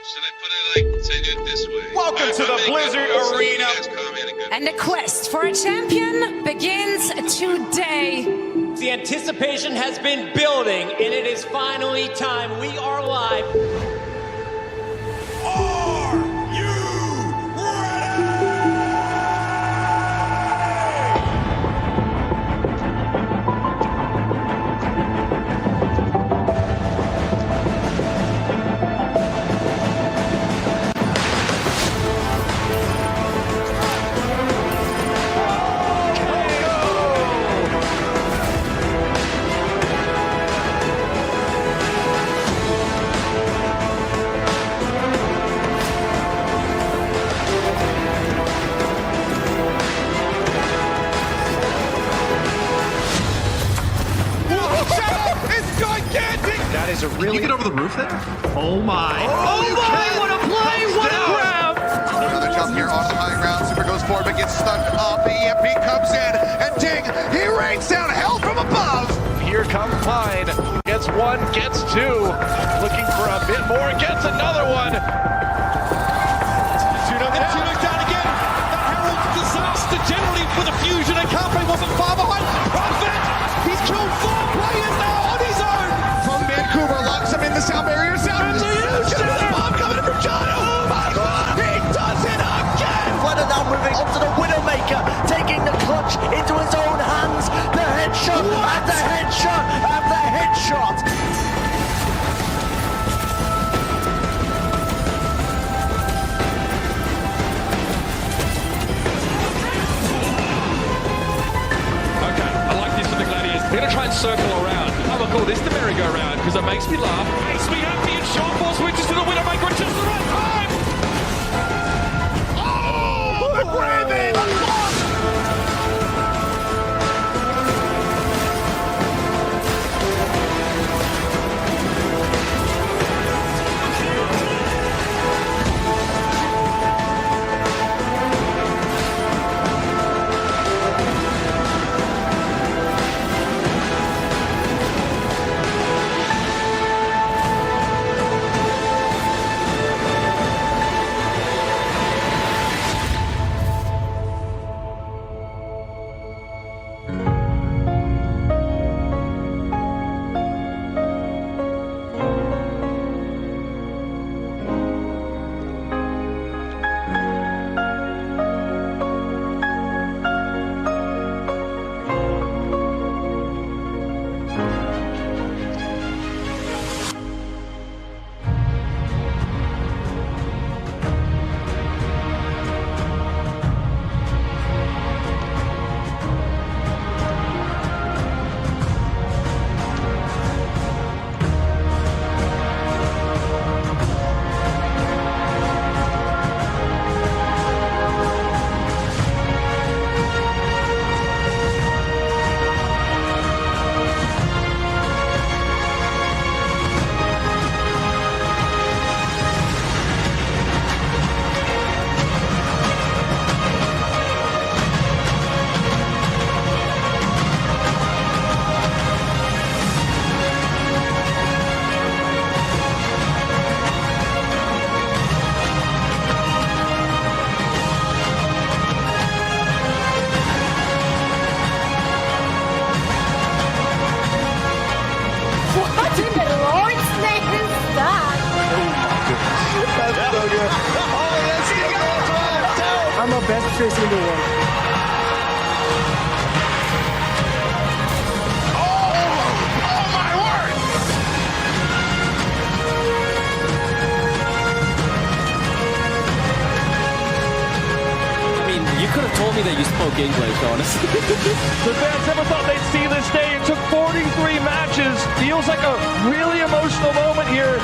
Should I put it like, say it this way? Welcome to the Blizzard Arena. And the quest for a champion begins today. The anticipation has been building, and it is finally time. We are live. Are you ready? That is a really... Can you get over the roof there? Oh my. Oh my, what a play, what a grab! Another jump here on the high ground. Super goes forward, but gets stuck up. The EMP comes in, and ding, he rains down hell from above. Here comes Pine. Gets one, gets two. Looking for a bit more, gets another one. Tuno's down again. That heralds disaster generally with a fusion, and Carpe wasn't far behind. Prophet, he's killed 4 players now on his own. From Vancouver, locks him in the sound barrier. Sound It's a huge the bomb coming in from John. Oh my God, he does it again. Flutter now moving onto the Widowmaker, taking the clutch into his own hands. The headshot, and the headshot, and the headshot. Okay, I like this for the Gladiators. We're going to try and circle around. I'm going to call this the merry-go-round because it makes me laugh. Makes me happy, and Sean Paul switches to the Widowmaker at just the right time. Oh, the Brandon. What in the Lord's name is that? That's so good. Oh, yes, he goes well. I'm the best Tracer in the world. Oh, my word. I mean, you could have told me that you spoke English, honestly. The fans never thought they'd see this day. It took 43 matches. Feels like a really emotional moment here.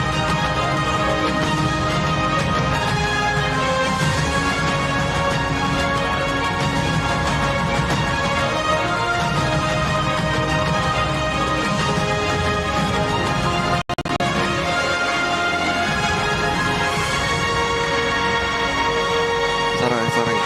Sorry.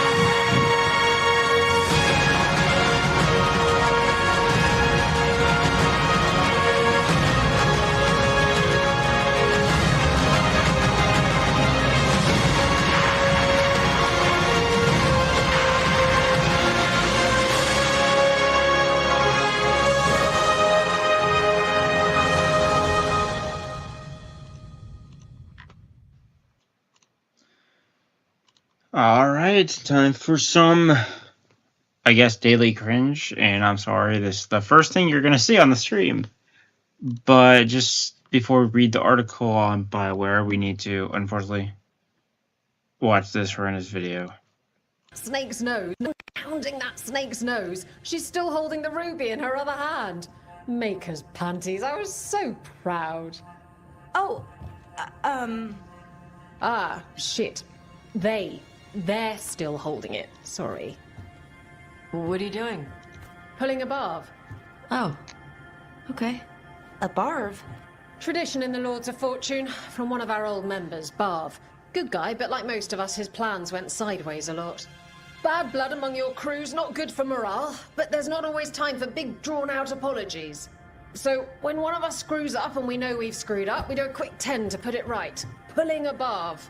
Alright, time for some, I guess, daily cringe. And I'm sorry, this is the first thing you're going to see on the stream. But just before we read the article on BioWare, we need to, unfortunately, watch this horrendous video. Snake's nose. Pounding that snake's nose. She's still holding the ruby in her other hand. Maker's panties. I was so proud. Oh, Ah, shit. They're still holding it. Sorry. what are you doing? Pulling a barb. Oh, okay. A barb? Tradition in the Lords of Fortune from one of our old members, Barv. Good guy, but like most of us, his plans went sideways a lot. Bad blood among your crews, not good for morale, but there's not always time for big, drawn-out apologies. So, when one of us screws up and we know we've screwed up, we do a quick 10 to put it right. Pulling a Barv.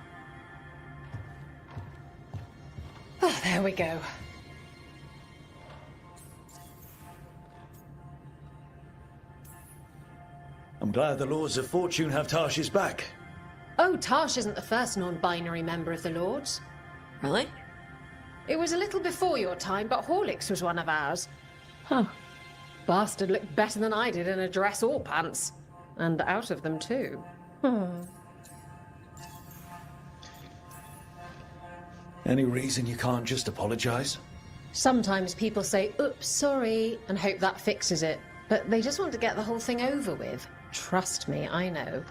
Oh, there we go. I'm glad the Lords of Fortune have Tarsh's back. Oh, Tarsh isn't the first non-binary member of the Lords. Really? It was a little before your time, but Horlicks was one of ours. Huh. Bastard looked better than I did in a dress or pants. And out of them, too. Any reason you can't just apologize? Sometimes people say, oops, sorry, and hope that fixes it. But they just want to get the whole thing over with. Trust me, I know.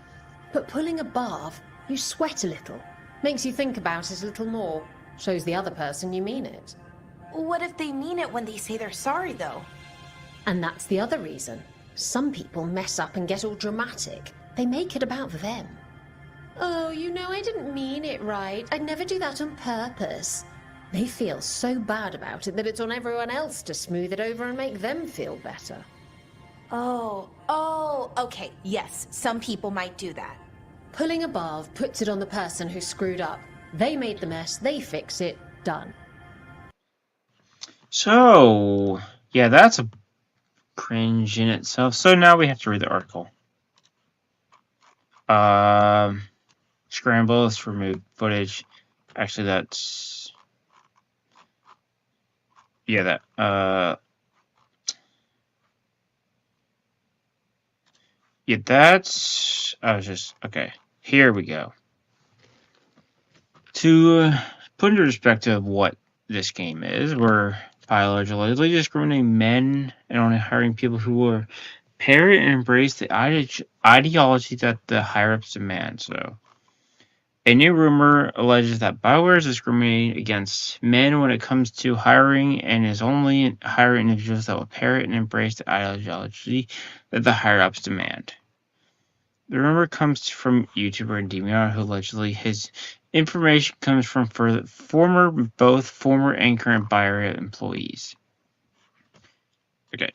But pulling a barb, you sweat a little. Makes you think about it a little more. Shows the other person you mean it. What if they mean it when they say they're sorry, though? And that's the other reason. Some people mess up and get all dramatic. They make it about them. Oh, you know, I didn't mean it right. I'd never do that on purpose. They feel so bad about it that it's on everyone else to smooth it over and make them feel better. Oh, okay, yes, some people might do that. Pulling a barb puts it on the person who screwed up. They made the mess, they fix it, done. So, yeah, that's a cringe in itself. So now we have to read the article. Scrambles to remove footage. Actually, that's... Yeah, that... Yeah, that's... I was just... Okay, here we go. To put into perspective what this game is, we're biologically discriminating men and only hiring people who will parrot and embrace the ideology that the higher-ups demand. So, a new rumor alleges that BioWare is discriminating against men when it comes to hiring and is only hiring individuals that will parrot and embrace the ideology that the higher-ups demand. The rumor comes from YouTuber Demian, who allegedly his information comes from both former and current BioWare employees. Okay.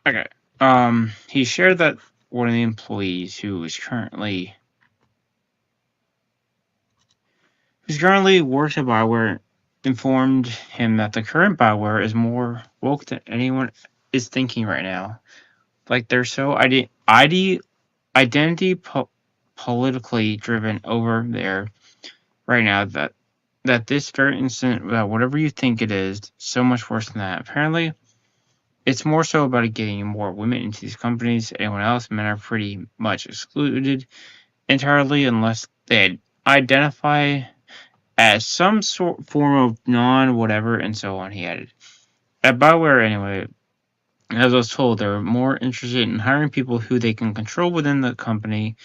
Okay. He shared that one of the employees who's currently works at BioWare informed him that the current BioWare is more woke than anyone is thinking right now. Like they're so identity politically driven over there right now that this very incident, that whatever you think it is, so much worse than that. Apparently, it's more so about getting more women into these companies. Anyone else, men are pretty much excluded entirely unless they identify as some form of non-whatever, and so on, he added. At BioWare, anyway, as I was told, they're more interested in hiring people who they can control within the company.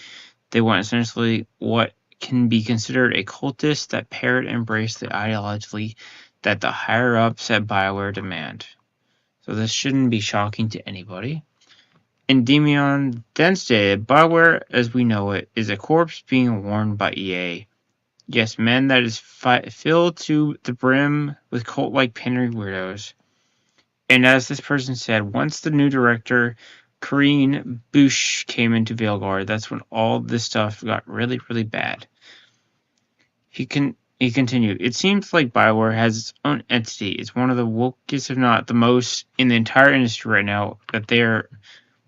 They want essentially what can be considered a cultist that parrot and embrace the ideology that the higher-ups at BioWare demand. so this shouldn't be shocking to anybody. Endymion then stated, BioWare as we know it is a corpse being worn by EA. Yes, men that is filled to the brim with cult-like pandering weirdos. And as this person said, once the new director, Corinne Bush, came into Veilguard, that's when all this stuff got really, really bad. He continued, it seems like BioWare has its own entity. It's one of the wokest, if not the most, in the entire industry right now that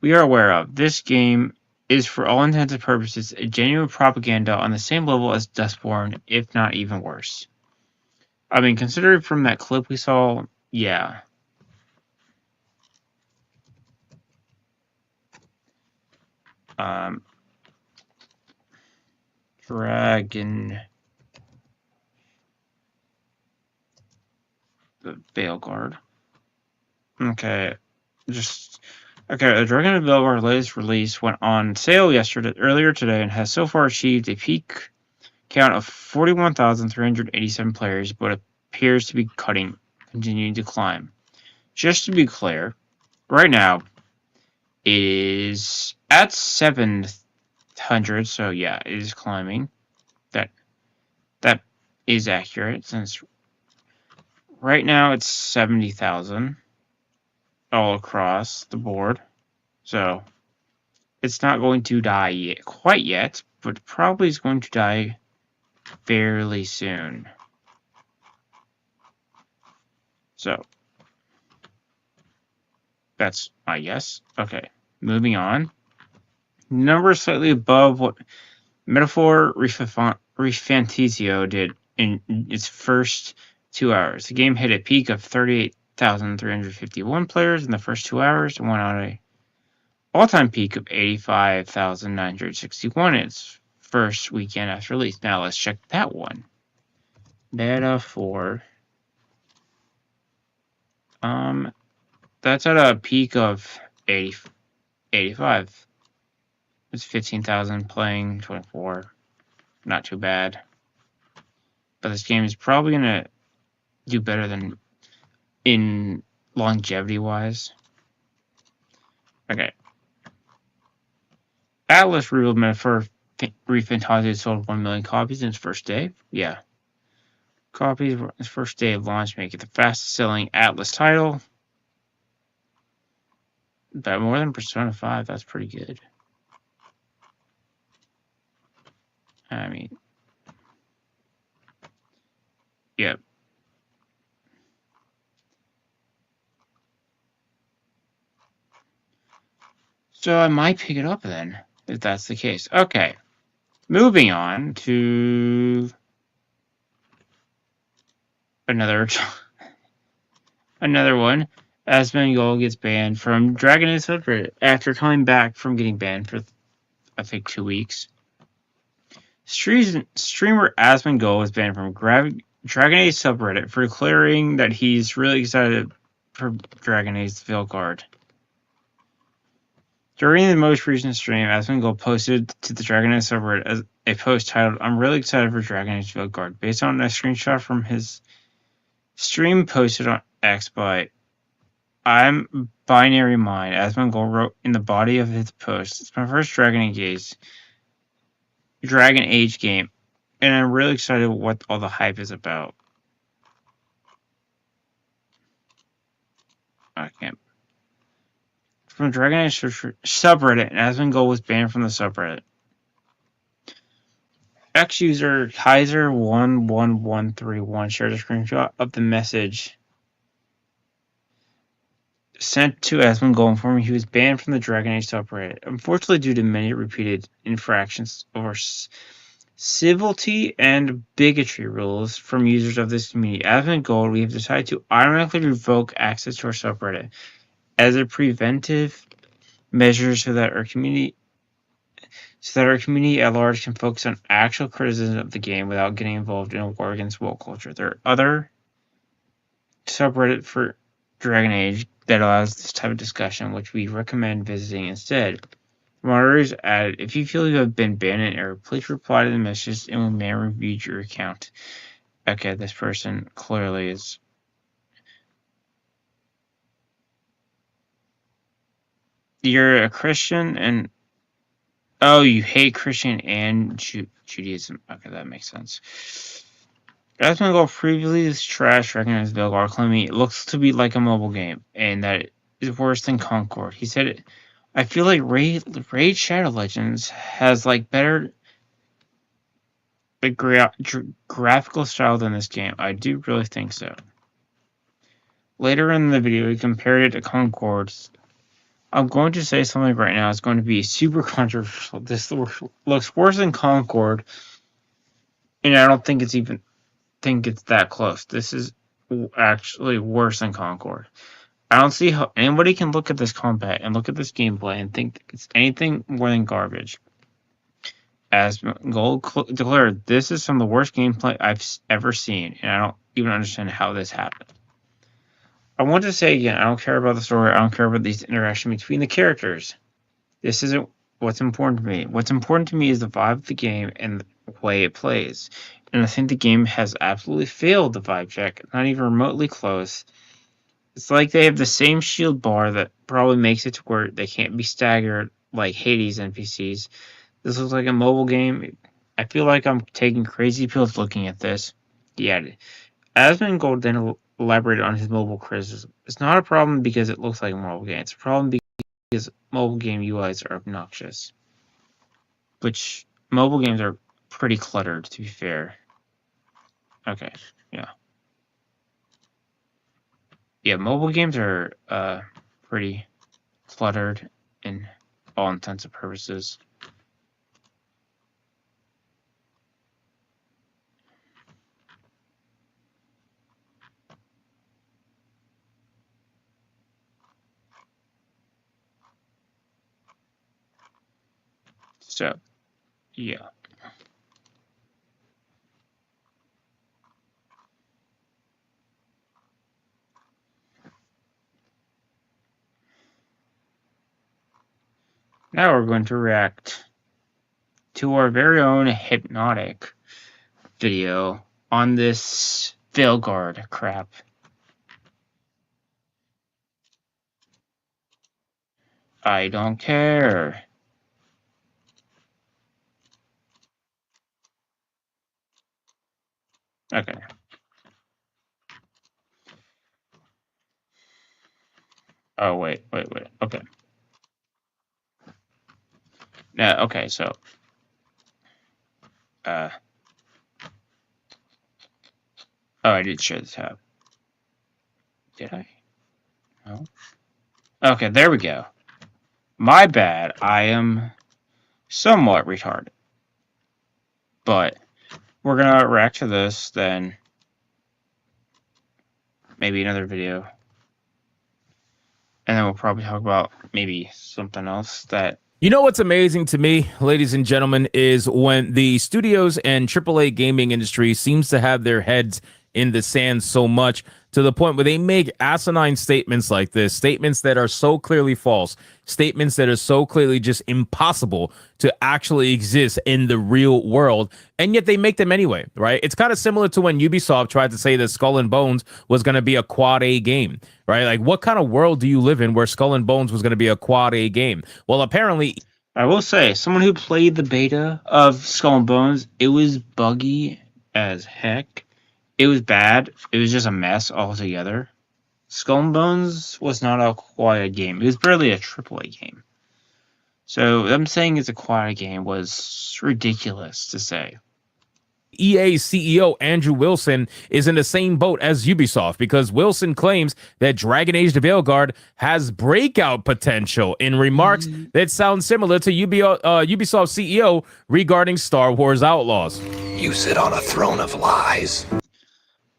we are aware of. This game is, for all intents and purposes, a genuine propaganda on the same level as Dustborn, if not even worse. I mean, considering from that clip we saw, yeah. Dragon... the Veilguard. Okay, the Dragon of Veilguard latest release went on sale earlier today and has so far achieved a peak count of 41,387 players, but appears to be continuing to climb. Just to be clear, right now it is at 700, so yeah, it is climbing. That is accurate, since right now it's 70,000 all across the board. So it's not going to die quite yet, but probably is going to die fairly soon. So that's my guess. Okay, moving on. Number slightly above what Metaphor Refantasio did in its first 2 hours. The game hit a peak of 38,351 players in the first 2 hours and went on a all-time peak of 85,961 in its first weekend after release. Now let's check that one. Metaphor. That's at a peak of 85. It's 15,000 playing, 24. Not too bad. But this game is probably gonna do better than in longevity-wise. Okay. Atlas revealed Metaphor Refantasio sold 1 million copies in its first day. Yeah. Copies in its first day of launch make it the fastest-selling Atlas title. But more than Persona 5, that's pretty good. I mean, yep. So I might pick it up then, if that's the case. Okay. Moving on to another one. Asmongold gets banned from DragonAge subreddit after coming back from getting banned for, I think, 2 weeks. Streamer Asmongold was banned from DragonAge subreddit for declaring that he's really excited for DragonAge's Veilguard. During the most recent stream, Asmongold posted to the DragonAge subreddit as a post titled, "I'm really excited for DragonAge Veilguard," based on a screenshot from his stream posted on X by I'm Binary Mind. Asmongold wrote in the body of his post, "It's my first DragonAge game, and I'm really excited what all the hype is about." I can't. From DragonAge subreddit, and Asmongold was banned from the subreddit. X user Kaiser11131 shared a screenshot of the message sent to Asmongold informing he was banned from the DragonAge subreddit. Unfortunately, due to many repeated infractions over civility and bigotry rules from users of this community, Asmongold, we have decided to automatically revoke access to our subreddit as a preventive measure so that our community at large can focus on actual criticism of the game without getting involved in a war against woke culture. There are other subreddit for DragonAge that allows this type of discussion, which we recommend visiting instead. Moderators added, if you feel you have been banned in error, please reply to the message and we may review your account. Okay, this person clearly is you're a Christian and oh, you hate Christian and Judaism. Okay, that makes sense. Asmongold previously trashed recognized Veilguard, claiming it looks to be like a mobile game and that it is worse than Concord. He said, "I feel like Raid Shadow Legends has like better graphical style than this game. I do really think so." Later in the video, he compared it to Concord's. I'm going to say something right now. It's going to be super controversial. This looks worse than Concord, and I don't think it's that close. This is actually worse than Concord. I don't see how anybody can look at this combat and look at this gameplay and think it's anything more than garbage. As Gold declared, this is some of the worst gameplay I've ever seen, and I don't even understand how this happened. I want to say again, I don't care about the story. I don't care about these interactions between the characters. This isn't what's important to me. What's important to me is the vibe of the game and the way it plays. And I think the game has absolutely failed the vibe check, not even remotely close. It's like they have the same shield bar that probably makes it to where they can't be staggered like Hades NPCs. This looks like a mobile game. I feel like I'm taking crazy pills looking at this. Yeah. Asmongold then elaborated on his mobile criticism. It's not a problem because it looks like a mobile game. It's a problem because mobile game UIs are obnoxious. Which, mobile games are pretty cluttered, to be fair. Okay, yeah. Yeah, mobile games are pretty cluttered in all intents and purposes. So, yeah. Now we're going to react to our very own Hypnotic video on this Veilguard crap. I don't care. Okay. Oh, wait. Okay. Yeah, okay, so. Oh, I did share the tab. Did I? No? Okay, there we go. My bad. I am somewhat retarded. But we're gonna react to this, then maybe another video. And then we'll probably talk about maybe something else that... You know what's amazing to me, ladies and gentlemen, is when the studios and AAA gaming industry seems to have their heads in the sand so much to the point where they make asinine statements like this, statements that are so clearly false, statements that are so clearly just impossible to actually exist in the real world, and yet they make them anyway, right? It's kind of similar to when Ubisoft tried to say that Skull and Bones was going to be a quad A game, right? Like, what kind of world do you live in where Skull and Bones was going to be a quad A game? Well, apparently... I will say, someone who played the beta of Skull and Bones, it was buggy as heck. It was bad. It was just a mess altogether. Skull and Bones was not a quad game. It was barely a AAA game. So them saying it's a quad game was ridiculous to say. EA CEO Andrew Wilson is in the same boat as Ubisoft because Wilson claims that DragonAge the Veilguard has breakout potential in remarks that sound similar to Ubisoft CEO regarding Star Wars Outlaws. You sit on a throne of lies.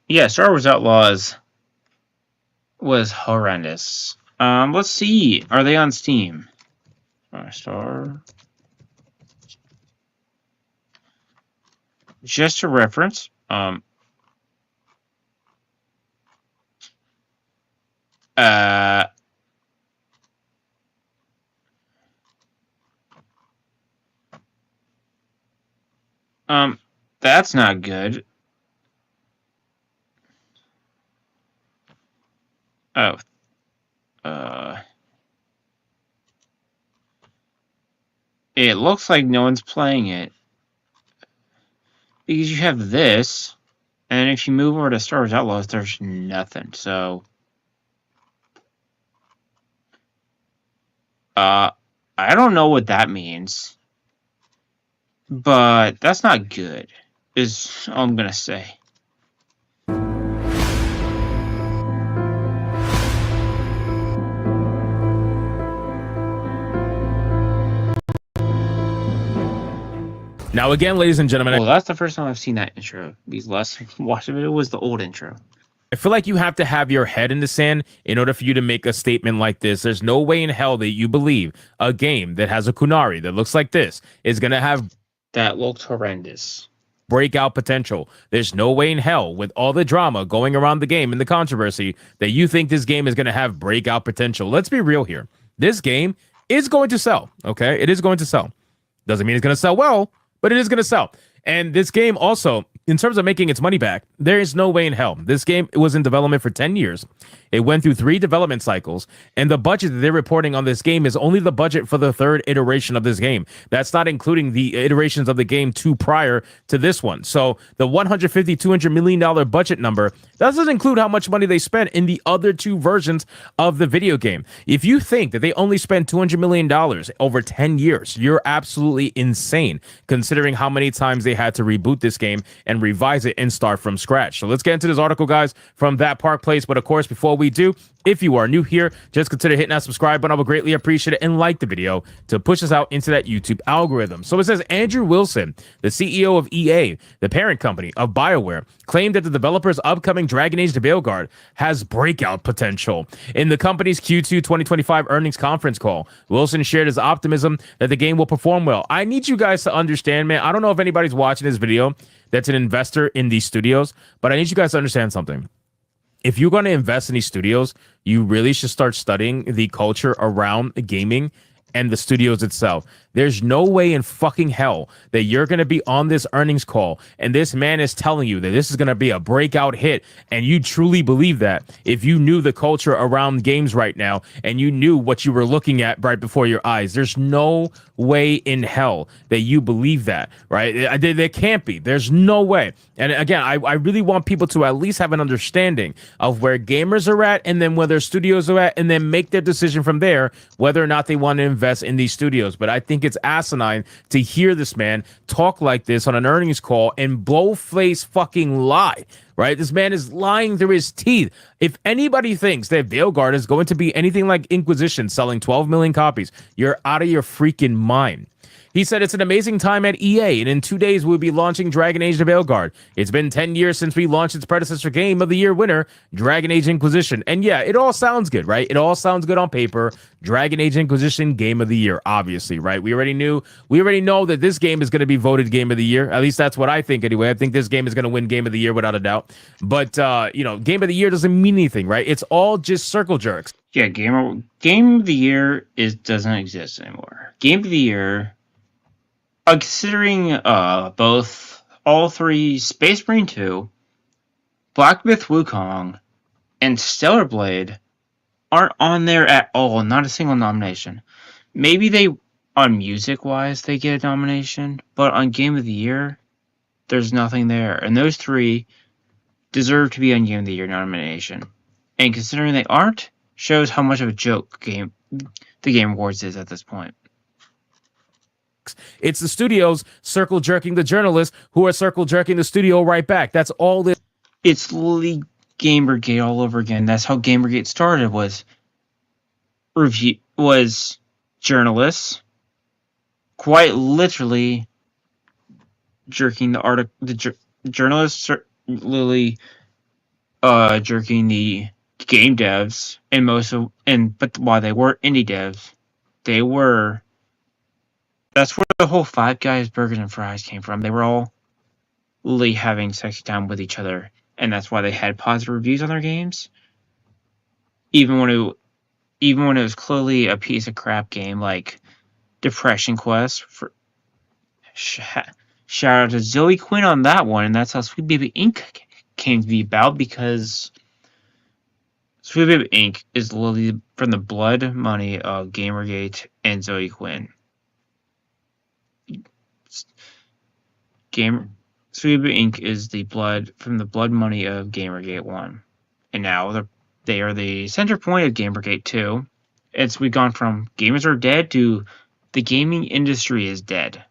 Yeah, Star Wars Outlaws was horrendous. Let's see. Are they on Steam? Star. Just a reference. That's not good. Oh. it looks like no one's playing it. Because you have this, and if you move over to Star Wars Outlaws, there's nothing. So, I don't know what that means, but that's not good, is all I'm gonna say. Now, again, ladies and gentlemen, Well, that's the first time I've seen that intro. Because last time I watched it was the old intro. I feel like you have to have your head in the sand in order for you to make a statement like this. There's no way in hell that you believe a game that has a Kunari that looks like this is going to have That looked horrendous. breakout potential. There's no way in hell, with all the drama going around the game and the controversy, that you think this game is going to have breakout potential. Let's be real here. This game is going to sell, okay? It is going to sell. Doesn't mean it's going to sell well, but it is going to sell. And this game also, in terms of making its money back, there is no way in hell. This game was in development for 10 years. It went through 3 development cycles, and the budget that they're reporting on this game is only the budget for the 3rd iteration of this game. That's not including the iterations of the game 2 prior to this one. So the $150-200 million budget number doesn't include how much money they spent in the other 2 versions of the video game. If you think that they only spent $200 million over 10 years, you're absolutely insane, considering how many times they had to reboot this game and revise it and start from scratch. So let's get into this article, guys, from That Park Place. But of course, before we do, if you are new here, just consider hitting that subscribe button. I would greatly appreciate it, and like the video to push us out into that YouTube algorithm. So it says Andrew Wilson, the CEO of EA, the parent company of BioWare, claimed that the developer's upcoming DragonAge the Veilguard has breakout potential. In the company's Q2 2025 earnings conference call, Wilson shared his optimism that the game will perform well. I need you guys to understand, man, I don't know if anybody's watching this video that's an investor in these studios, but I need you guys to understand something. If you're going to invest in these studios, you really should start studying the culture around gaming and the studios itself. There's no way in fucking hell that you're going to be on this earnings call and this man is telling you that this is going to be a breakout hit, and you truly believe that if you knew the culture around games right now and you knew what you were looking at right before your eyes. There's no way in hell that you believe that, right? There can't be. There's no way. And again, I really want people to at least have an understanding of where gamers are at and then where their studios are at, and then make their decision from there whether or not they want to invest in these studios. But I think it's asinine to hear this man talk like this on an earnings call and blow-face fucking lie, right? This man is lying through his teeth. If anybody thinks that Veilguard is going to be anything like Inquisition selling 12 million copies, you're out of your freaking mind. He said it's an amazing time at EA, and in 2 days we'll be launching DragonAge the Veilguard. It's been 10 years since we launched its predecessor game of the year winner, DragonAge Inquisition. And yeah, it all sounds good, right? It all sounds good on paper. DragonAge Inquisition game of the year, obviously, right? We already know that this game is going to be voted game of the year. At least that's what I think anyway. I think this game is going to win game of the year without a doubt. But game of the year doesn't mean anything, right? It's all just circle jerks. Yeah, game of the year doesn't exist anymore. Game of the year, considering all 3 Space Marine 2, Black Myth Wukong, and Stellar Blade aren't on there at all. Not a single nomination. Maybe they, on music-wise, they get a nomination, but on Game of the Year, there's nothing there. And those 3 deserve to be on Game of the Year nomination. And considering they aren't, shows how much of a joke the Game Awards is at this point. It's the studios circle jerking the journalists who are circle jerking the studio right back. That's all this. It's literally Gamergate all over again. That's how Gamergate started. Was journalists quite literally jerking the article. Journalists literally jerking the game devs, but while they were indie devs, they were. That's where the whole Five Guys Burgers and Fries came from. They were all literally having sexy time with each other, and that's why they had positive reviews on their games. Even when it was clearly a piece of crap game like Depression Quest. Shout out to Zoe Quinn on that one, and that's how Sweet Baby Inc. came to be about, because Sweet Baby Inc. is literally from the blood money of Gamergate and Zoe Quinn. Suiba Inc. is the blood from the blood money of Gamergate 1. And now they are the center point of Gamergate 2. We've gone from gamers are dead to the gaming industry is dead.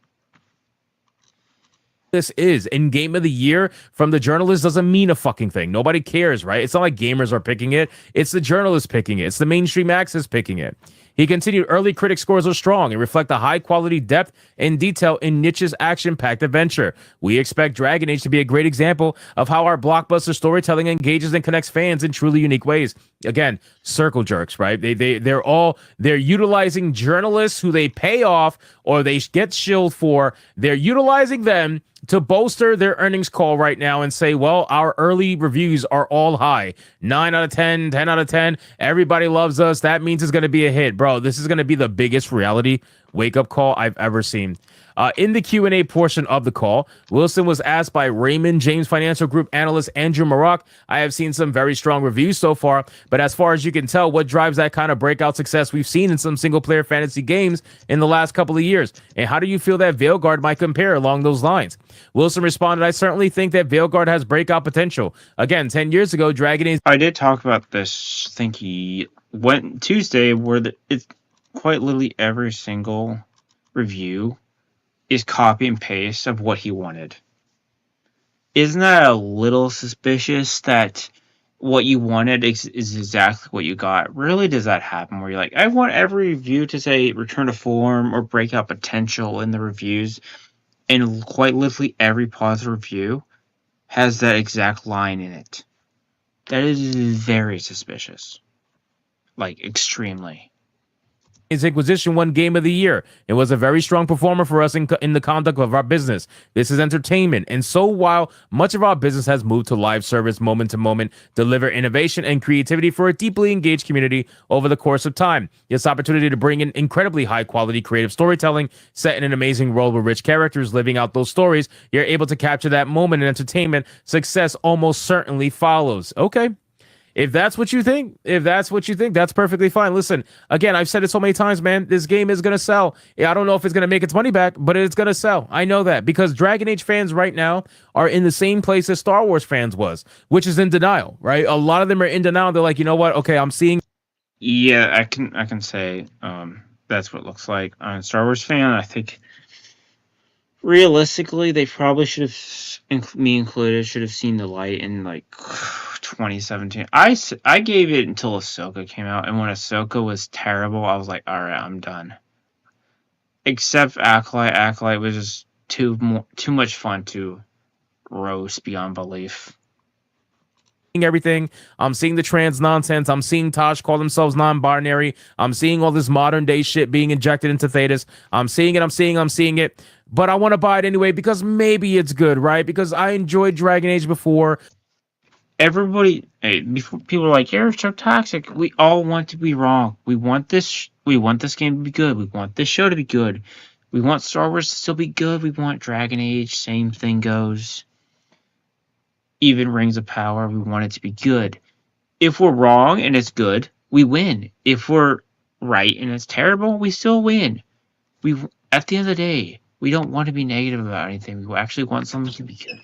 This is in game of the year from the journalist doesn't mean a fucking thing. Nobody cares, right? It's not like gamers are picking it. It's the journalists picking it. It's the mainstream access picking it. He continued, early critic scores are strong and reflect the high quality depth and detail in Niche's action-packed adventure. We expect DragonAge to be a great example of how our blockbuster storytelling engages and connects fans in truly unique ways. Again, circle jerks, right? They're utilizing journalists who they pay off or they get shilled for. They're utilizing them to bolster their earnings call right now and say, well, our early reviews are all high. 9 out of 10, 10 out of 10. Everybody loves us. That means it's going to be a hit. Bro, this is going to be the biggest reality wake-up call I've ever seen. In the Q&A portion of the call, Wilson was asked by Raymond James Financial Group analyst Andrew Maroc, I have seen some very strong reviews so far, but as far as you can tell, what drives that kind of breakout success we've seen in some single-player fantasy games in the last couple of years? And how do you feel that Veilguard might compare along those lines? Wilson responded, I certainly think that Veilguard has breakout potential. Again, 10 years ago, DragonAge... I did talk about this, I think he went Tuesday, where it's quite literally every single review is copy and paste of what he wanted. Isn't that a little suspicious that what you wanted is exactly what you got? Rarely does that happen where you're like, I want every review to say return to form or breakout potential in the reviews, and quite literally every positive review has that exact line in it. That is very suspicious. Like, extremely. His Inquisition won Game of the Year. It was a very strong performer for us in the conduct of our business. This is entertainment. And so while much of our business has moved to live service moment to moment, deliver innovation and creativity for a deeply engaged community over the course of time. This opportunity to bring in incredibly high quality creative storytelling set in an amazing world with rich characters living out those stories, you're able to capture that moment in entertainment. Success almost certainly follows. Okay. If that's what you think, that's perfectly fine. Listen, again, I've said it so many times, man. This game is going to sell. I don't know if it's going to make its money back, but it's going to sell. I know that because Dragon Age fans right now are in the same place as Star Wars fans was, which is in denial, right? A lot of them are in denial. They're like, you know what? Okay, I'm seeing. Yeah, I can say that's what it looks like. I'm a Star Wars fan. I think realistically, they probably should have, me included, should have seen the light in like 2017. I gave it until Ahsoka came out, and when Ahsoka was terrible, I was like, all right, I'm done. Except Acolyte. Acolyte was just too much fun to roast beyond belief. Everything. I'm seeing the trans nonsense. I'm seeing Tosh call themselves non-binary. I'm seeing all this modern day shit being injected into Thetis. I'm seeing it. But I want to buy it anyway because maybe it's good, right? Because I enjoyed Dragon Age before. Before people are like, you're so toxic. We all want to be wrong. We want this game to be good. We want this show to be good. We want Star Wars to still be good. We want Dragon Age. Same thing goes. Even Rings of Power, we want it to be good. If we're wrong and it's good, we win. If we're right and it's terrible, we still win. At the end of the day, we don't want to be negative about anything. We actually want something to be good.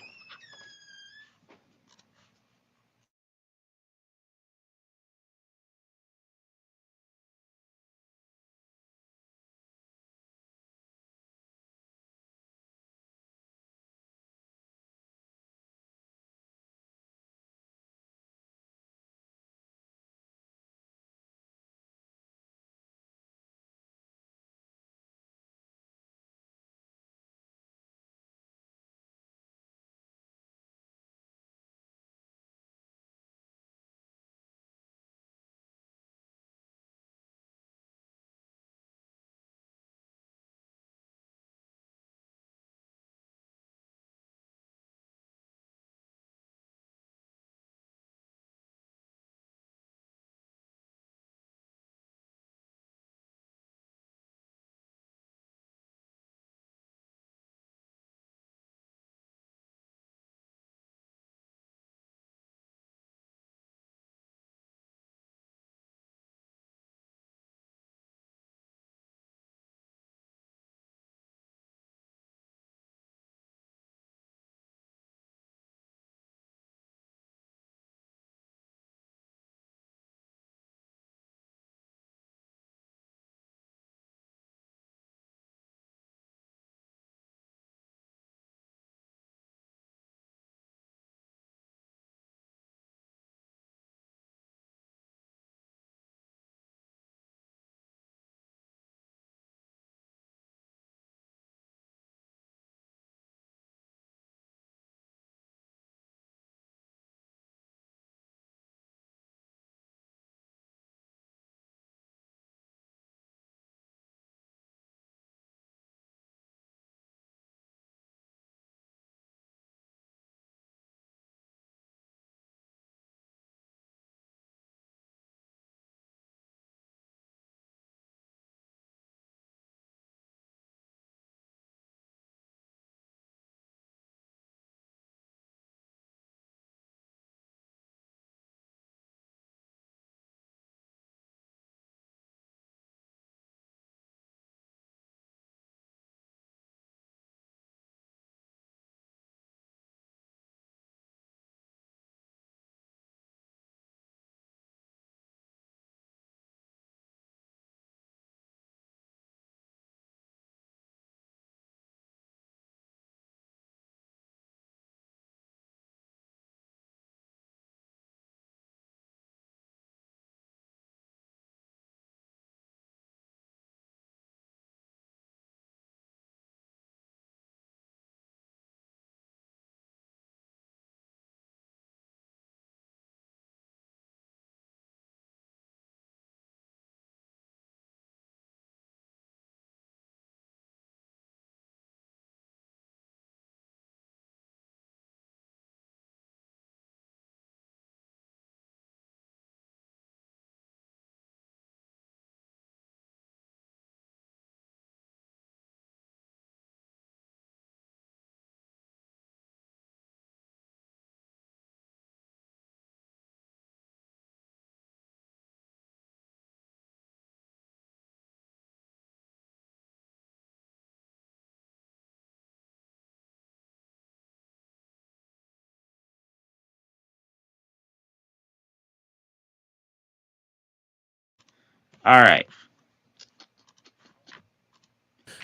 All right.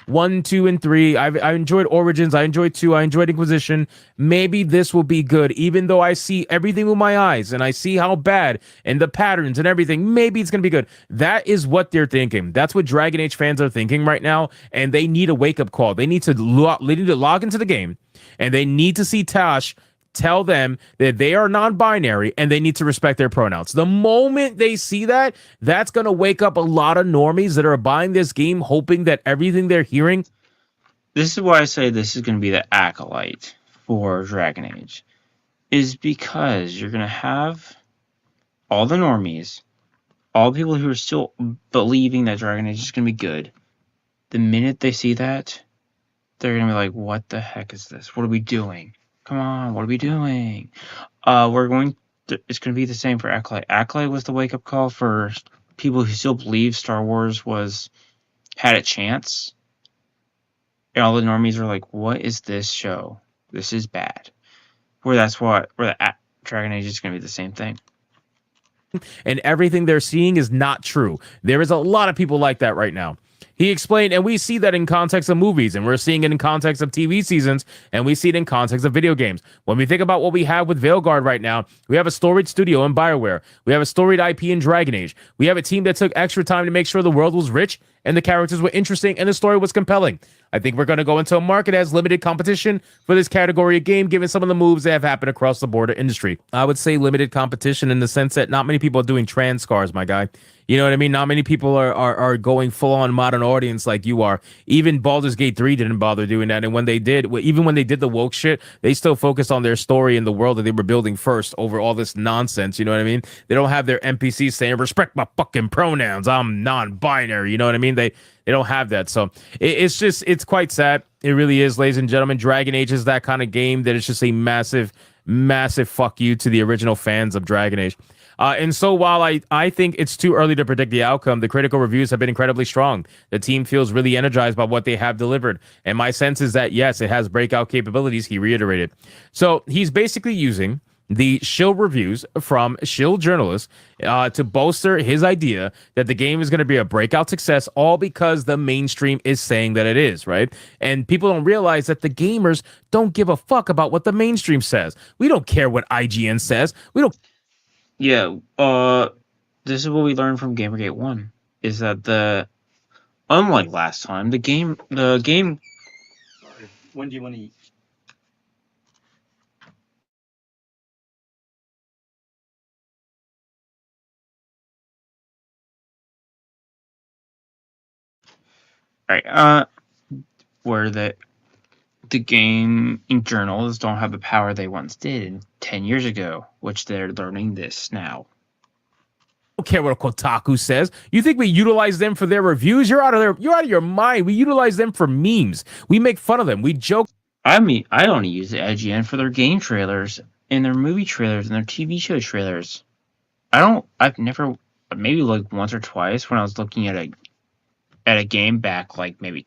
1, 2, and 3. I enjoyed Origins. I enjoyed 2. I enjoyed Inquisition. Maybe this will be good, even though I see everything with my eyes and I see how bad and the patterns and everything. Maybe it's going to be good. That is what they're thinking. That's what Dragon Age fans are thinking right now, and they need a wake-up call. They need to log into the game, and they need to see Tash tell them that they are non-binary and they need to respect their pronouns. The moment they see that, that's going to wake up a lot of normies that are buying this game hoping that everything they're hearing. This is why I say this is going to be the Acolyte for Dragon Age, is because you're going to have all the normies, all the people who are still believing that Dragon Age is going to be good. The minute they see that, they're going to be like, what the heck is this? What are we doing? Come on, what are we doing? It's going to be the same for Acolyte. Acolyte was the wake-up call for people who still believe Star Wars had a chance. And all the normies are like, what is this show? This is bad. Where the Dragon Age is going to be the same thing. And everything they're seeing is not true. There is a lot of people like that right now. He explained, and we see that in context of movies, and we're seeing it in context of TV seasons, and we see it in context of video games. When we think about what we have with Veilguard right now, we have a storied studio in BioWare. We have a storied IP in Dragon Age. We have a team that took extra time to make sure the world was rich and the characters were interesting and the story was compelling. I think we're going to go into a market that has limited competition for this category of game, given some of the moves that have happened across the border industry. I would say limited competition in the sense that not many people are doing trans scars, my guy. You know what I mean? Not many people are going full-on modern audience like you are. Even Baldur's Gate 3 didn't bother doing that. And when they did, even when they did the woke shit, they still focused on their story and the world that they were building first over all this nonsense. You know what I mean? They don't have their NPCs saying, respect my fucking pronouns. I'm non-binary. You know what I mean? They don't have that. So it's quite sad. It really is, ladies and gentlemen. Dragon Age is that kind of game that it's just a massive, massive fuck you to the original fans of Dragon Age. And so while I think it's too early to predict the outcome, the critical reviews have been incredibly strong. The team feels really energized by what they have delivered. And my sense is that, yes, it has breakout capabilities, he reiterated. So he's basically using the shill reviews from shill journalists to bolster his idea that the game is going to be a breakout success, all because the mainstream is saying that it is, right? And people don't realize that the gamers don't give a fuck about what the mainstream says. We don't care what IGN says. We don't. Yeah, this is what we learned from Gamergate 1, is that unlike last time, the game. When do you want to eat? Right, where the game journals don't have the power they once did 10 years ago, which they're learning this now. Don't care what Kotaku says. You think we utilize them for their reviews? You're out of your mind. We utilize them for memes. We make fun of them. We joke. I mean, I only use the IGN for their game trailers and their movie trailers and their TV show trailers. I've never, maybe like once or twice when I was looking at a game back like maybe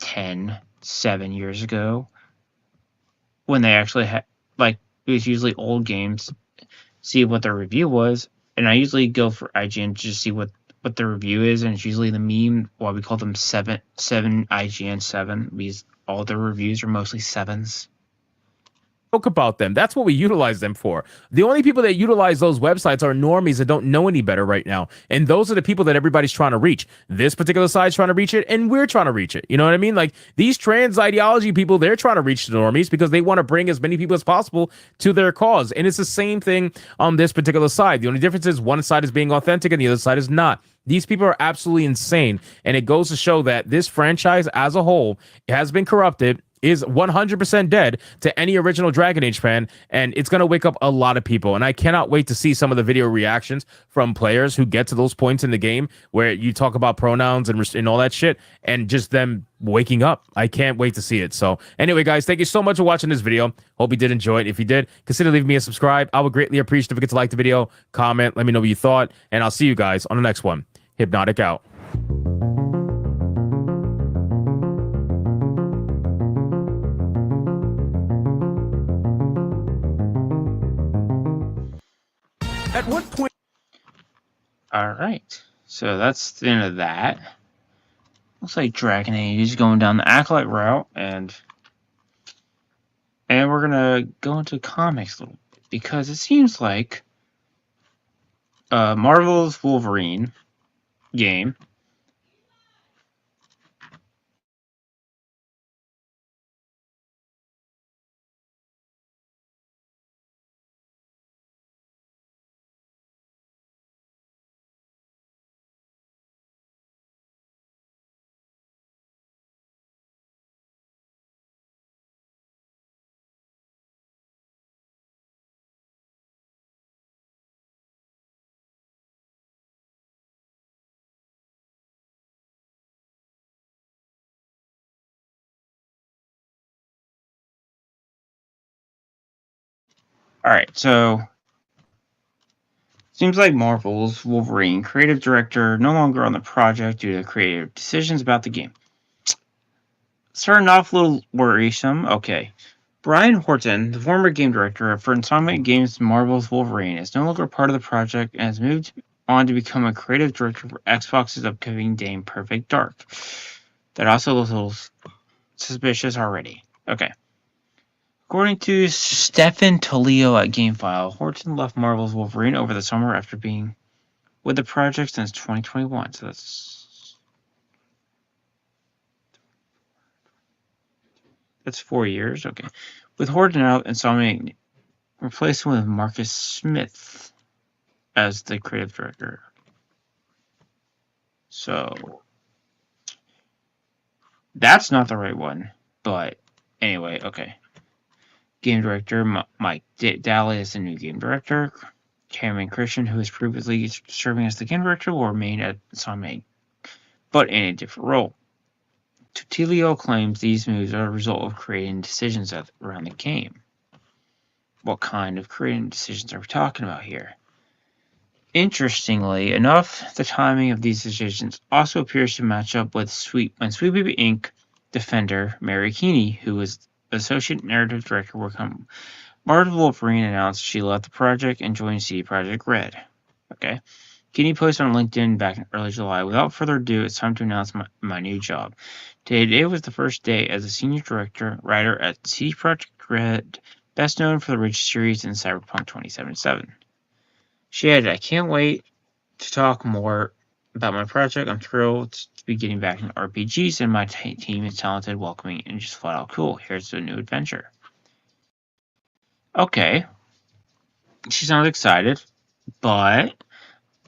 7 years ago, when they actually had, like, it was usually old games, see what their review was, and I usually go for IGN to just see what the review is, and it's usually the meme, why we call them 7 IGN 7, because all their reviews are mostly 7s. About them. That's what we utilize them for. The only people that utilize those websites are normies that don't know any better right now. And those are the people that everybody's trying to reach. This particular side's trying to reach it, and we're trying to reach it. You know what I mean? Like, these trans ideology people, they're trying to reach the normies because they want to bring as many people as possible to their cause. And it's the same thing on this particular side. The only difference is one side is being authentic and the other side is not. These people are absolutely insane. And it goes to show that this franchise as a whole has been corrupted, is 100% dead to any original Dragon Age fan, and it's going to wake up a lot of people. And I cannot wait to see some of the video reactions from players who get to those points in the game where you talk about pronouns and all that shit, and just them waking up. I can't wait to see it. So anyway, guys, thank you so much for watching this video. Hope you did enjoy it. If you did, consider leaving me a subscribe. I would greatly appreciate if you could like the video, comment, let me know what you thought, and I'll see you guys on the next one. Hypnotic out. At what point? All right. So that's the end of that. Looks like DragonAge is going down the Acolyte route, and we're gonna go into comics a little bit because it seems like Marvel's Wolverine game. Alright, so seems like Marvel's Wolverine creative director no longer on the project due to creative decisions about the game. Starting off a little worrisome. Okay. Brian Horton, the former game director for Insomniac Games' Marvel's Wolverine, is no longer part of the project and has moved on to become a creative director for Xbox's upcoming game Perfect Dark. That also looks a little suspicious already. Okay. According to Stefan Toledo at GameFile, Horton left Marvel's Wolverine over the summer after being with the project since 2021. So that's 4 years. Okay. With Horton out, Insomniac replaced him with Marcus Smith as the creative director. So that's not the right one. But anyway, okay. Game director Mike Daly is the new game director. Cameron Christian, who was previously serving as the game director, will remain at Insomniac, but in a different role. Tutilio claims these moves are a result of creating decisions around the game. What kind of creating decisions are we talking about here? Interestingly enough, the timing of these decisions also appears to match up with Sweet Baby Inc. defender Mary Keeney, who was associate narrative director working on Marvel Wolverine, announced she left the project and joined CD Projekt Red. Okay. Keeney posted on LinkedIn back in early July, "Without further ado, it's time to announce my new job. Today was the first day as a senior director writer at CD Projekt Red, best known for the Ridge series and Cyberpunk 2077. She added, "I can't wait to talk more about my project. I'm thrilled to be getting back into RPGs, and my team is talented, welcoming, and just flat out cool. Here's a new adventure." Okay. She sounds excited, but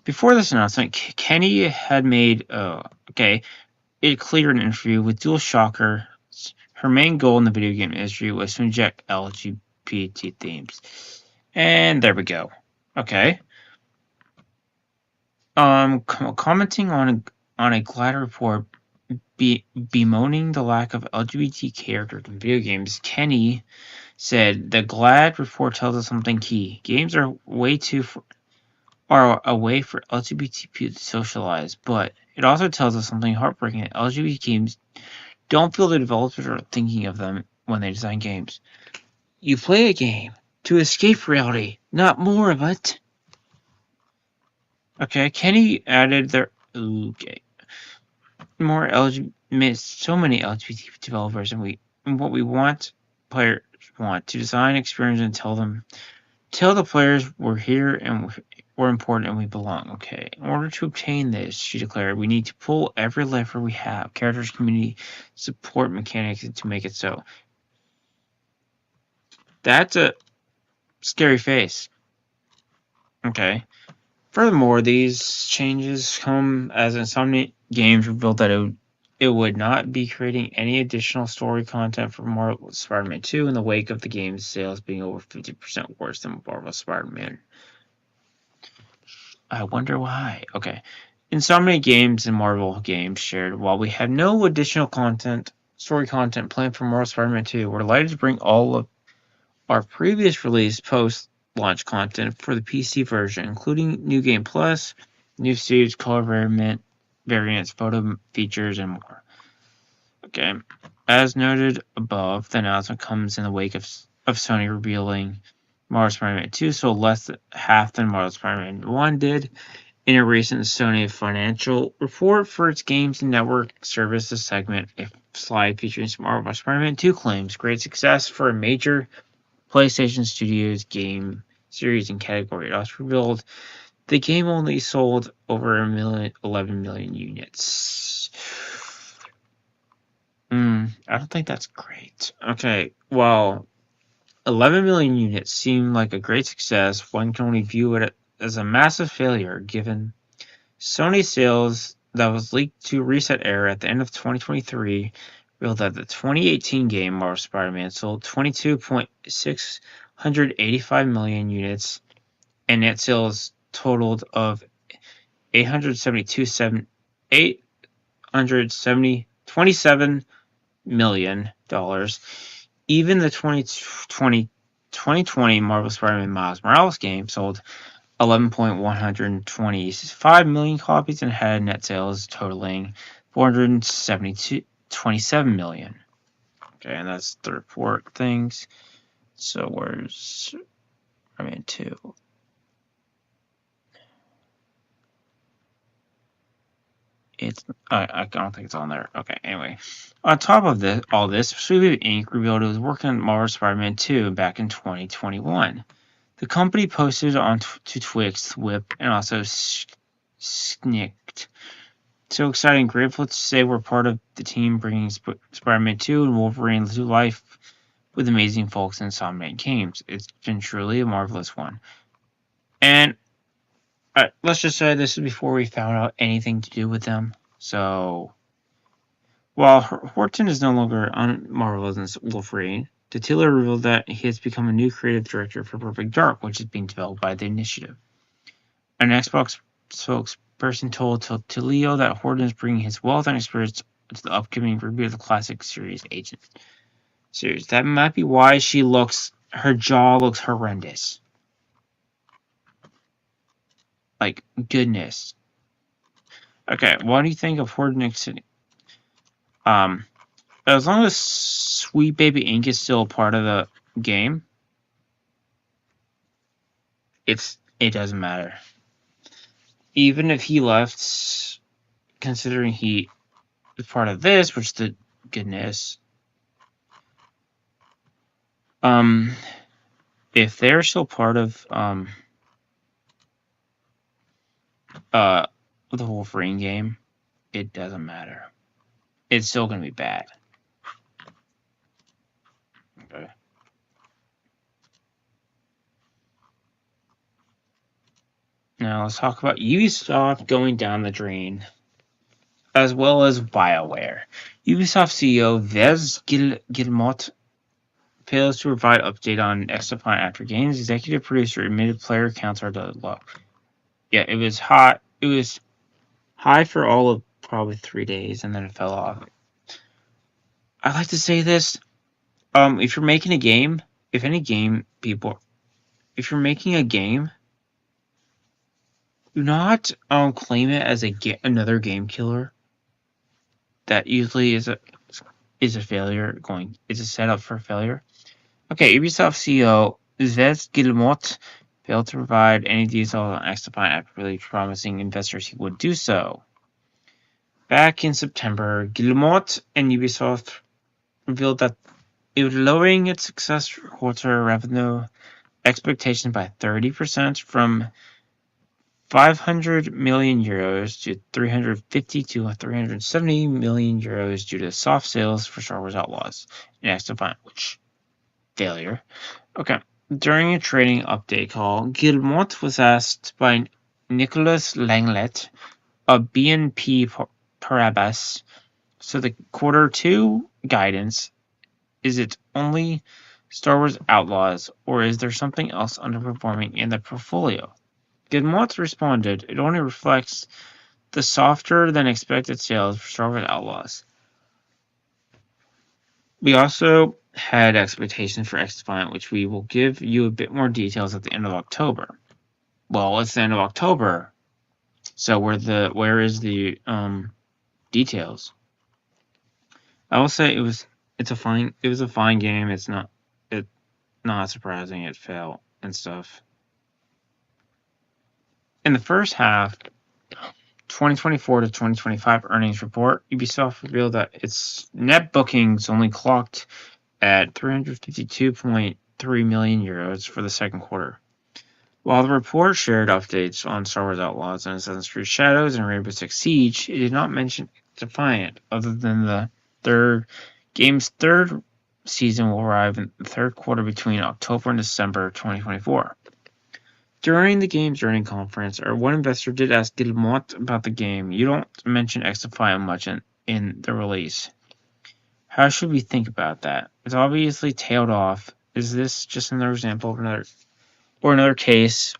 before this announcement, Kenny had made it clear in an interview with DualShocker. Her main goal in the video game industry was to inject LGBT themes. And there we go. Okay. Commenting on a GLAD report bemoaning the lack of LGBT characters in video games, Kenny said, "The GLAD report tells us something key. Games are a way for LGBT people to socialize, but it also tells us something heartbreaking that LGBT games don't feel the developers are thinking of them when they design games. You play a game to escape reality, not more of it." Okay, Kenny added so many LGBT developers, and what we want players want to design experience and tell the players we're here and we're important and we belong. Okay, in order to obtain this, she declared, we need to pull every lever we have, characters, community, support mechanics to make it so. That's a scary face. Okay. Furthermore, these changes come as Insomniac Games revealed that it would not be creating any additional story content for Marvel Spider-Man 2 in the wake of the game's sales being over 50% worse than Marvel Spider-Man. I wonder why. Okay. Insomniac Games and Marvel Games shared, while we have no additional story content planned for Marvel Spider-Man 2, we're delighted to bring all of our previous release post-launch content for the PC version, including New Game Plus, new stage, color variants, photo features, and more. Okay. As noted above, the announcement comes in the wake of Sony revealing Marvel Spider-Man 2 so less than half than Marvel Spider-Man 1 did, In a recent Sony financial report for its games and network services segment, a slide featuring some art by Spider-Man 2 claims great success for a major PlayStation Studios game series and category. It also revealed the game only sold over 11 million units. I don't think that's great. Okay, well, 11 million units seem like a great success. One can only view it as a massive failure given Sony sales that was leaked to Reset Air at the end of 2023 revealed that the 2018 game Marvel Spider-Man sold 22.685 million units and net sales totaled of $827 million. Even the 2020 Marvel Spider-Man Miles Morales game sold 11.125 million copies and had net sales totaling 427 million. Okay, and that's the report things. So where's Spider-Man 2? I don't think it's on there. Okay, anyway. On top of all this, Sweet Inc. revealed it was working on Marvel Spider-Man 2 back in 2021. The company posted on to Twix, Whip, and also Snicked. So exciting, grateful to say we're part of the team bringing Spider-Man 2 and Wolverine to life with amazing folks in Insomniac Games. It's been truly a marvelous one. And let's just say this is before we found out anything to do with them. So, while Horton is no longer on Marvel as Wolverine, Titilla revealed that he has become a new creative director for Perfect Dark, which is being developed by the Initiative. An Xbox spokesperson told Tillio that Horton is bringing his wealth and experience to the upcoming reboot of the classic series Agent series. That might be why her jaw looks horrendous. Like, goodness. Okay, what do you think of Horton City? As long as Sweet Baby Inc. is still part of the game, it doesn't matter. Even if he left, considering he is part of this, which the goodness. If they're still part of the Wolverine game, it doesn't matter. It's still gonna be bad. Okay. Now let's talk about Ubisoft going down the drain, as well as BioWare. Ubisoft CEO Vez Guillemot fails to provide update on XDefiant after games. Executive producer admitted player counts are low. Yeah, it was hot. It was high for all of probably 3 days, and then it fell off. I like to say this: if you're making a game, if you're making a game, do not claim it as another game killer. That usually is a failure. It's a setup for failure. Okay, Ubisoft CEO Vez Guillemot failed to provide any details on XDefiant after really promising investors he would do so. Back in September, Guillemot and Ubisoft revealed that it was lowering its success quarter revenue expectation by 30% from 500 million euros to 350 to 370 million euros due to soft sales for Star Wars Outlaws and XDefiant, which failure. Okay. During a trading update call, Guillemot was asked by Nicolas Langlet of BNP Paribas, so the quarter 2 guidance, is it only Star Wars Outlaws, or is there something else underperforming in the portfolio? Guillemot responded, it only reflects the softer than expected sales for Star Wars Outlaws. We also had expectations for XDefiant, which we will give you a bit more details at the end of October. Well, it's the end of October, so where is the details? I will say it was a fine game. It's not surprising it failed and stuff. In the first half, 2024 to 2025 earnings report, Ubisoft revealed that its net bookings only clocked at 352.3 million euros for the second quarter. While the report shared updates on Star Wars Outlaws and Assassin's Creed Shadows and Rainbow Six Siege, it did not mention Defiant, other than the game's third season will arrive in the third quarter between October and December 2024. During the game's earnings conference, one investor did ask Guillemot about the game. You don't mention Defiant much in the release. How should we think about that? It's obviously tailed off. Is this just another example of another case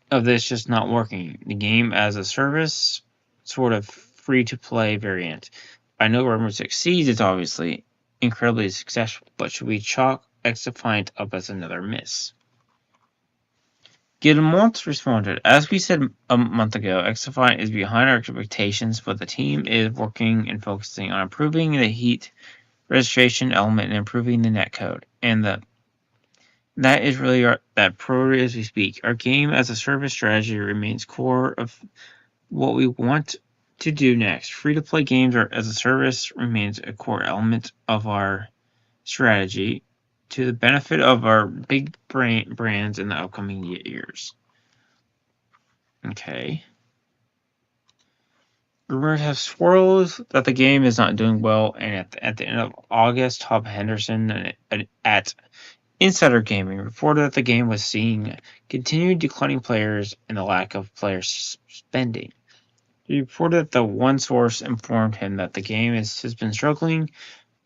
of this just not working? The game as a service, sort of free-to-play variant. I know Rainbow Six Siege is obviously incredibly successful, but should we chalk Defiant up as another miss? Guillemot responded, as we said a month ago, Defiant is behind our expectations, but the team is working and focusing on improving the heat registration element and improving the netcode. And that is really that priority as we speak. Our game as a service strategy remains core of what we want to do next. Free-to-play games as a service remains a core element of our strategy, to the benefit of our big brands in the upcoming years. Okay. Rumors have swirled that the game is not doing well, and at the end of August, Todd Henderson at Insider Gaming reported that the game was seeing continued declining players and the lack of player spending. He reported that the one source informed him that the game has been struggling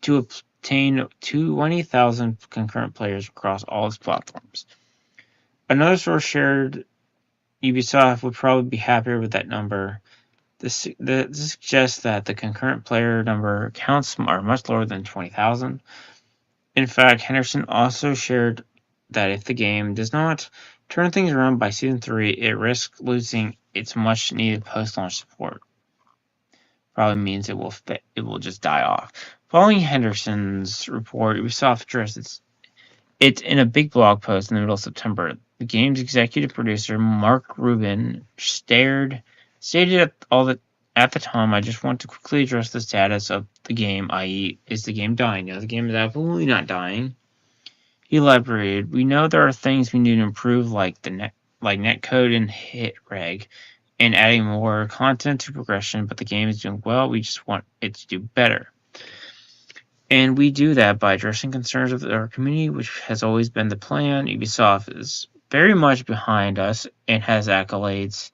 to obtain 20,000 concurrent players across all its platforms. Another source shared Ubisoft would probably be happier with that number. This suggests that the concurrent player number counts are much lower than 20,000. In fact, Henderson also shared that if the game does not turn things around by Season 3, it risks losing its much-needed post-launch support. Probably means it will just die off. Following Henderson's report, Ubisoft addressed it in a big blog post in the middle of September. The game's executive producer, Mark Rubin, stated at the time, I just want to quickly address the status of the game, i.e., is the game dying? No, the game is absolutely not dying. He elaborated, we know there are things we need to improve, like netcode and hit reg, and adding more content to progression, but the game is doing well. We just want it to do better. And we do that by addressing concerns of our community, which has always been the plan. Ubisoft is very much behind us and has accolades,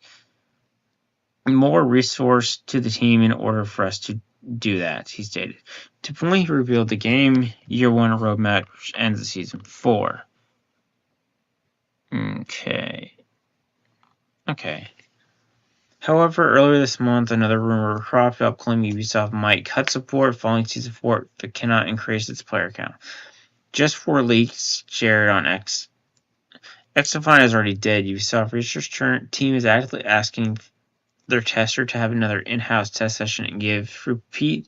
more resource to the team in order for us to do that, he stated. To point, he revealed the game year 1 roadmap, which ends at Season 4. Okay. However, earlier this month, another rumor cropped up claiming Ubisoft might cut support following Season 4 but cannot increase its player count. Just 4 leaks shared on X. Defiant is already dead. Ubisoft research team is actively asking their tester to have another in-house test session and repeat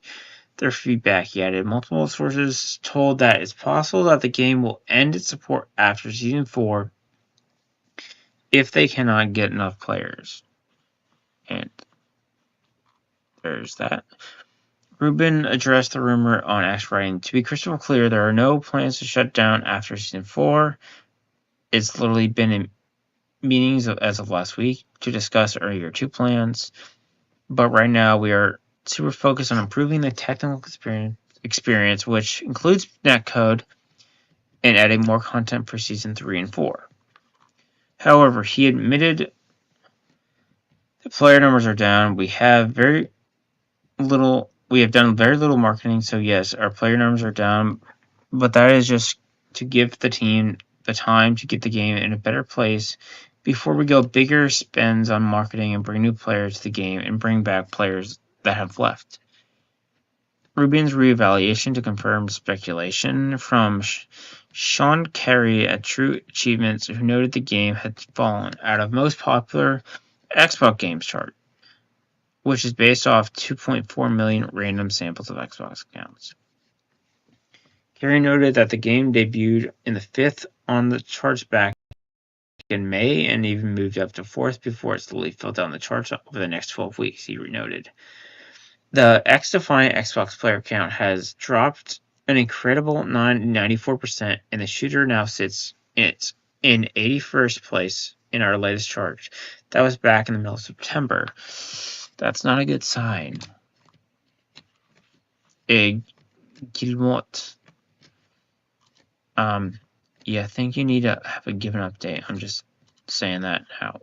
their feedback. He added, multiple sources told that it's possible that the game will end its support after Season 4 if they cannot get enough players. And there's that. Rubin addressed the rumor on X, writing, to be crystal clear, there are no plans to shut down after Season 4. It's literally been in meetings as of last week to discuss our Year 2 plans. But right now, we are super focused on improving the technical experience, which includes netcode, and adding more content for Season 3 and 4. However, he admitted the player numbers are down. We have done very little marketing, so yes, our player numbers are down, but that is just to give the team the time to get the game in a better place before we go bigger spends on marketing and bring new players to the game and bring back players that have left. Rubin's reevaluation to confirm speculation from Sean Carey at True Achievements, who noted the game had fallen out of most popular Xbox games chart, which is based off 2.4 million random samples of Xbox accounts. Carey noted that the game debuted in the 5th on the charts back in May and even moved up to 4th before it slowly fell down the charts over the next 12 weeks, he noted. The X-Defiant Xbox player count has dropped an incredible 94%, and the shooter now sits in 81st place in our latest chart. That was back in the middle of September. That's not a good sign. Guillemot. Yeah, I think you need to have a given update. I'm just saying that now.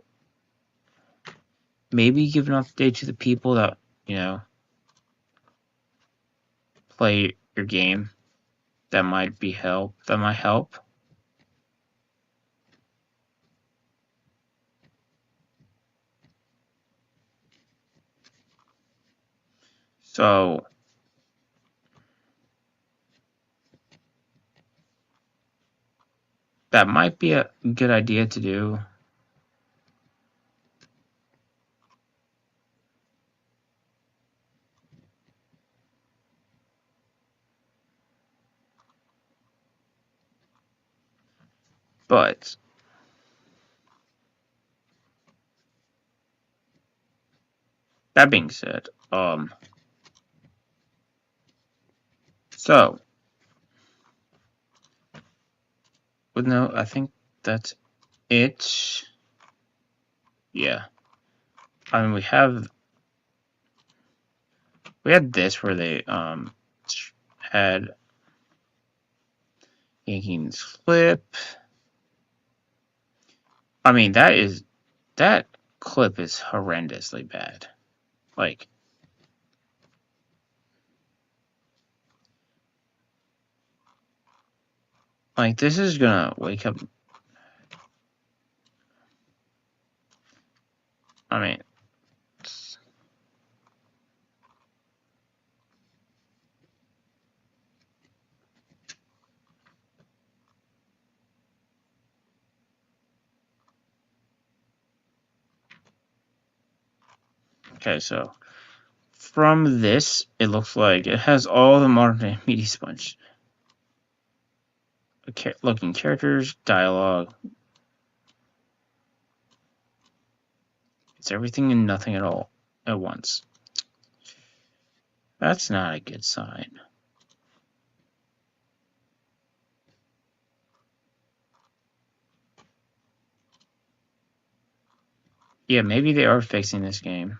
Maybe give an update to the people that, play your game. That might help. So that might be a good idea to do. But that being said, so no, I think that's it. Yeah, I mean we had this where they had Yankees clip. I mean that clip is horrendously bad. Like this is gonna wake up. I mean, okay, so from this, it looks like it has all the modern day media sponge. Looking characters, dialogue. It's everything and nothing at all at once. That's not a good sign. Yeah, maybe they are fixing this game.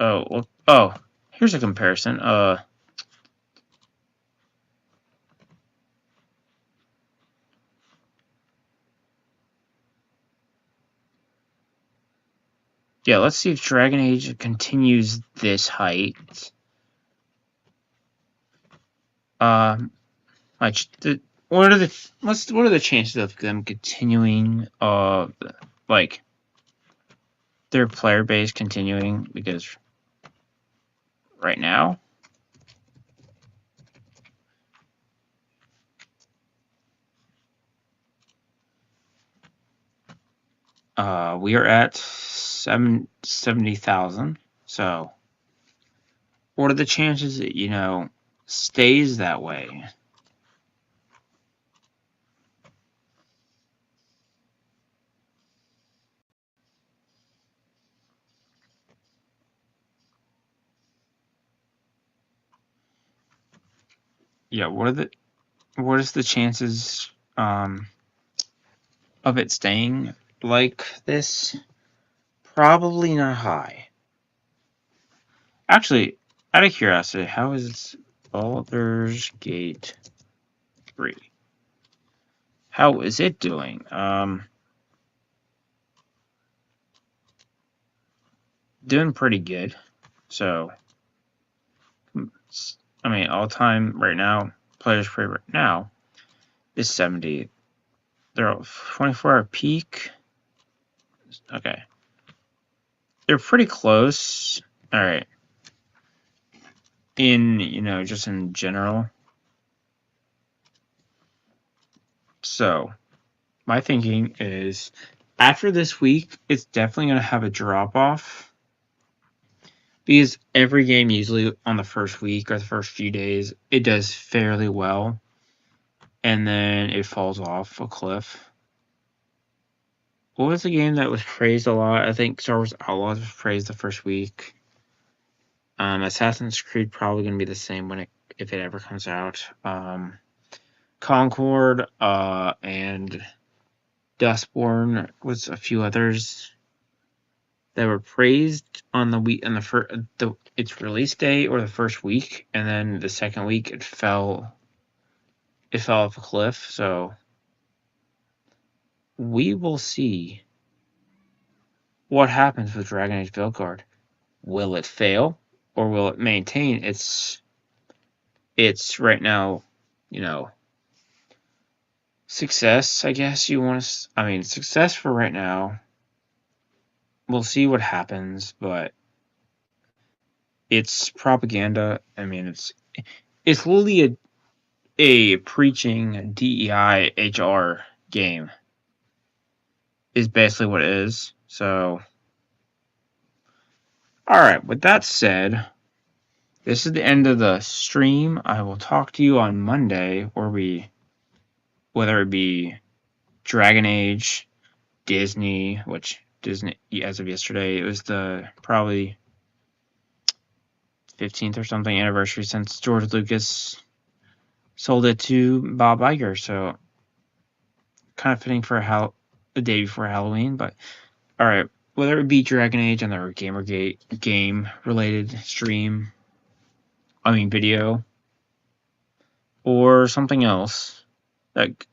Oh, well, oh, here's a comparison. Yeah, let's see if DragonAge continues this height. What are the chances of them continuing? Like their player base continuing? Because right now, we are at 70,000. So, what are the chances that stays that way? Yeah, what is the chances of it staying like this? Probably not high. Actually, out of curiosity, how is Baldur's Gate 3? How is it doing? Doing pretty good. So, I mean, all time right now, players play right now is 70. They're 24-hour peak. Okay. They're pretty close. All right. Just in general. So, my thinking is after this week, it's definitely going to have a drop off because every game usually on the first week or the first few days it does fairly well, and then it falls off a cliff. What was the game that was praised a lot? I think Star Wars Outlaws was praised the first week. Assassin's Creed probably going to be the same if it ever comes out. Concord and Dustborn was a few others that were praised on the week and its release day or the first week, and then the second week it fell off a cliff. So we will see what happens with DragonAge Veilguard. Will it fail or will it maintain its right now, success, I guess you want to... I mean, success for right now. We'll see what happens, but it's propaganda. I mean, it's literally a preaching DEI HR game is basically what it is. So, alright, with that said, this is the end of the stream. I will talk to you on Monday, whether it be DragonAge, Disney, which Disney, as of yesterday, it was the probably 15th or something anniversary since George Lucas sold it to Bob Iger. So, kind of fitting for the day before Halloween. But, alright, whether it be DragonAge and their Gamergate game-related video, or something else, like,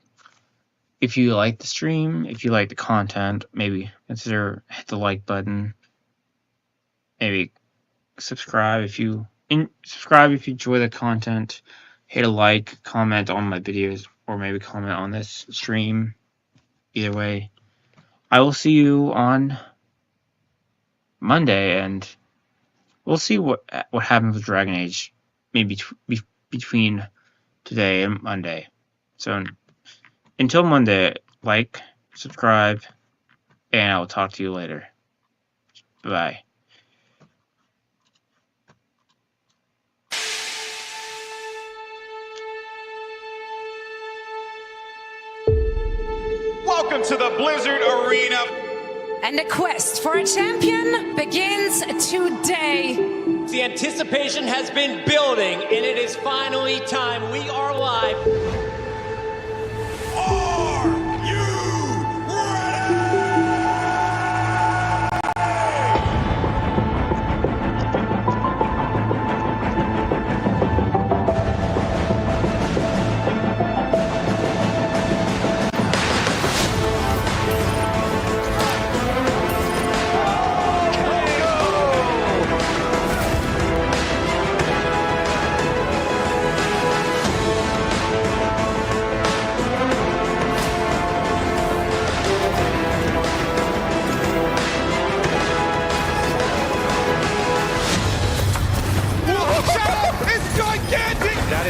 if you like the stream, if you like the content, maybe consider hit the like button. Maybe subscribe if you enjoy the content. Hit a like, comment on my videos, or maybe comment on this stream. Either way, I will see you on Monday, and we'll see what happens with DragonAge maybe between today and Monday. So until Monday, like, subscribe, and I will talk to you later. Bye. Welcome to the Blizzard Arena. And the quest for a champion begins today. The anticipation has been building, and it is finally time. We are live.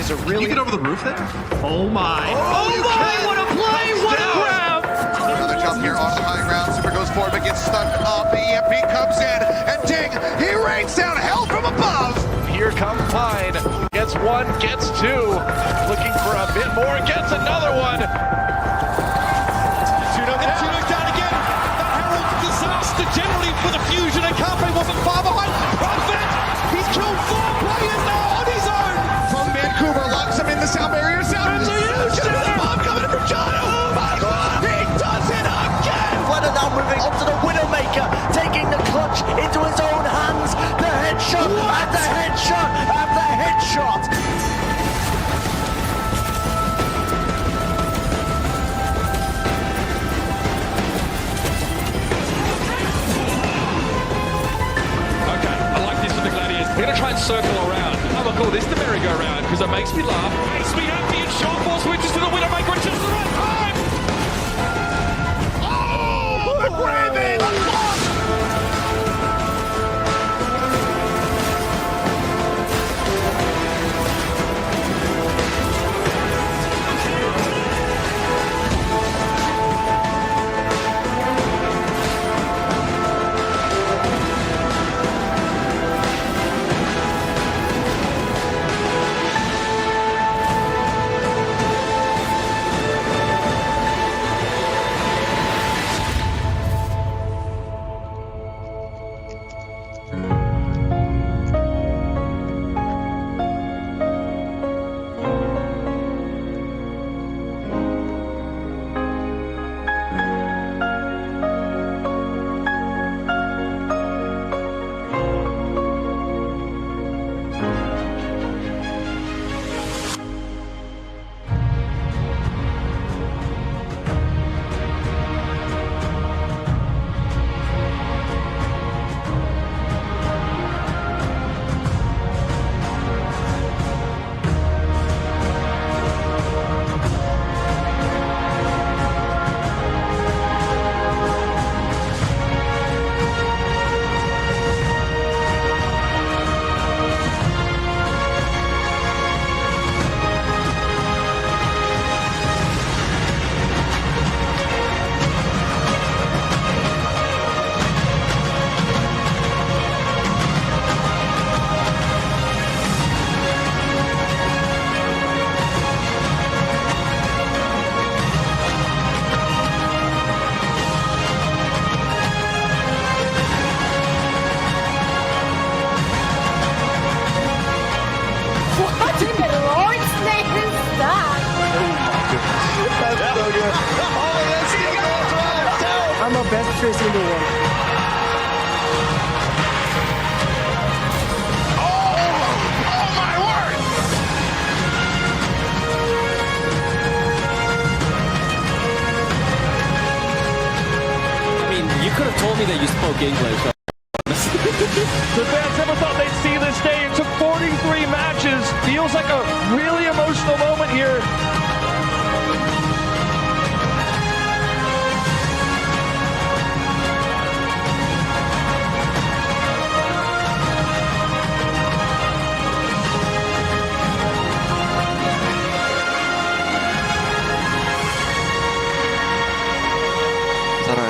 Can you get over the roof there? Oh my. Oh my, what a play, what a grab! Another jump here on the high ground. Super goes forward but gets stunned up. The EMP comes in and ding, he rains down hell from above. Here comes Pine. Gets one, gets two. Looking for a bit more, gets another one. Tuno down again. That heralds disaster generally with a fusion, and Carpe wasn't far behind. Prophet, he's killed 4 players now on his own. From Vancouver, locks him in the sound barrier. Sound the bomb coming in from John. Oh my God, he does it again. Flutter now moving onto the Widowmaker, taking the clutch into his own hands. The headshot, and the headshot, and the headshot. Okay, I like this for the Gladiators. We're going to try and circle around. I will call this the merry-go-round because it makes me laugh. Makes me happy, and Sean Paul switches to the Widowmaker at just the right time. Oh, the Raven! facing into one. Oh my word! I mean, you could have told me that you spoke English. The fans never thought they'd see this day. It took 43 matches. Feels like a really emotional moment here.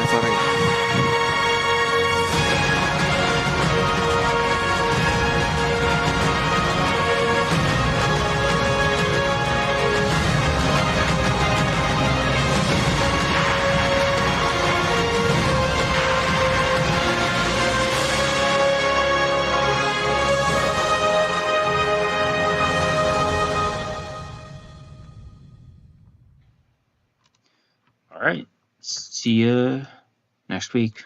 Sorry. All right. See you next week.